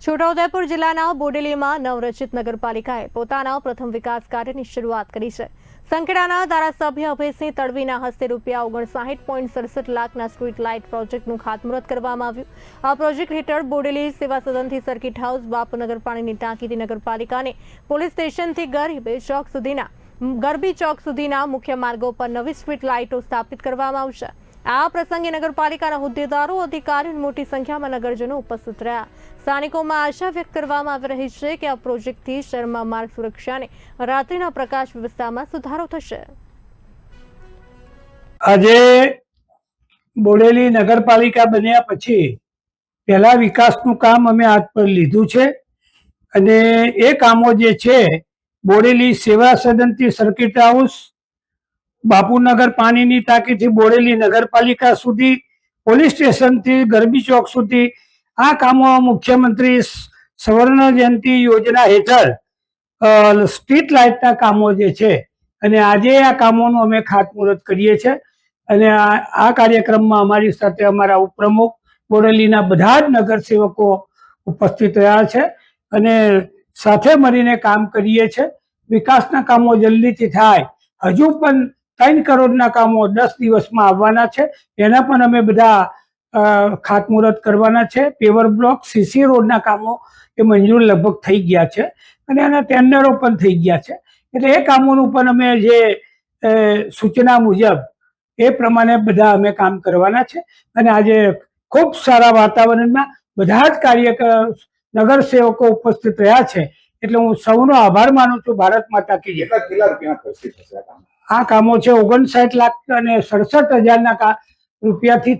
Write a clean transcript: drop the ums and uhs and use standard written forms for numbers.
છોટાઉદેપુર જિલ્લાના બોડેલીમાં નવરચિત નગરપાલિકાએ પોતાના પ્રથમ વિકાસ કાર્યની શરૂઆત કરી છે। સંખેડાના ધારાસભ્ય અભયસિંહ તડવીના હસ્તે ₹59.67 લાખના સ્ટ્રીટ લાઇટ પ્રોજેક્ટનું ખાતમુહૂર્ત કરવામાં આવ્યું। આ પ્રોજેક્ટ હેઠળ બોડેલી સેવા સદનથી સર્કિટ હાઉસ, બાપુનગર પાણીની ટાંકીથી નગરપાલિકાને પોલીસ સ્ટેશનથી ગરબી ચોક સુધીના મુખ્ય માર્ગો પર નવી સ્ટ્રીટ લાઇટો સ્થાપિત કરવામાં આવશે। આ પ્રસંગે નગરપાલિકાના હોદ્દેદારો, અધિકારીઓ મોટી સંખ્યામાં નગરજનો ઉપસ્થિત રહ્યા। સ્થાનિકોમાં આશા વ્યક્ત કરવામાં આવી રહી છે કે આ પ્રોજેક્ટથી શહેરમાં માર્ગ સુરક્ષા અને રાત્રિના પ્રકાશ વ્યવસ્થામાં સુધારો થશે। આજે બોડેલી નગરપાલિકા બન્યા પછી પહેલા વિકાસનું કામ અમે હાથ પર લીધું છે અને એ કામો જે છે બોડેલી સેવા સદનથી સર્કિટ હાઉસ, બાપુનગર પાણીની ટાંકીથી બોડેલી નગરપાલિકા સુધી, પોલીસ સ્ટેશનથી ગરબી ચોક સુધી આ કામો મુખ્યમંત્રી સ્વર્ણ જયંતિ યોજના હેઠળ સ્ટ્રીટ લાઇટના કામો જે છે અને આજે આ કામોનું અમે ખાતમુહૂર્ત કરીએ છીએ અને આ કાર્યક્રમમાં અમારી સાથે અમારા ઉપપ્રમુખ બોડેલીના બધા જ નગરસેવકો ઉપસ્થિત રહ્યા છે અને સાથે મળીને કામ કરીએ છીએ। વિકાસના કામો જલ્દીથી થાય। હજુ પણ 3 કરોડના કામો 10 દિવસમાં આવવાના છે, એના પણ અમે બધા ખાતમુહૂર્ત કરવાના છે। પેવર બ્લોક, સીસી રોડના કામો એ મંજૂર લગભગ થઈ ગયા છે અને એના ટેન્ડરો પણ થઈ ગયા છે, એટલે એ કામોનું પણ અમે જે સૂચના મુજબ એ પ્રમાણે બધા અમે કામ કરવાના છે અને આજે ખૂબ સારા વાતાવરણમાં બધા જ નગરસેવકો ઉપસ્થિત રહ્યા છે, એટલે હું સૌનો આભાર માનું છું। ભારત માતા કી જય। આ કામો છે 59 લાખ અને 67,000 રૂપિયાથી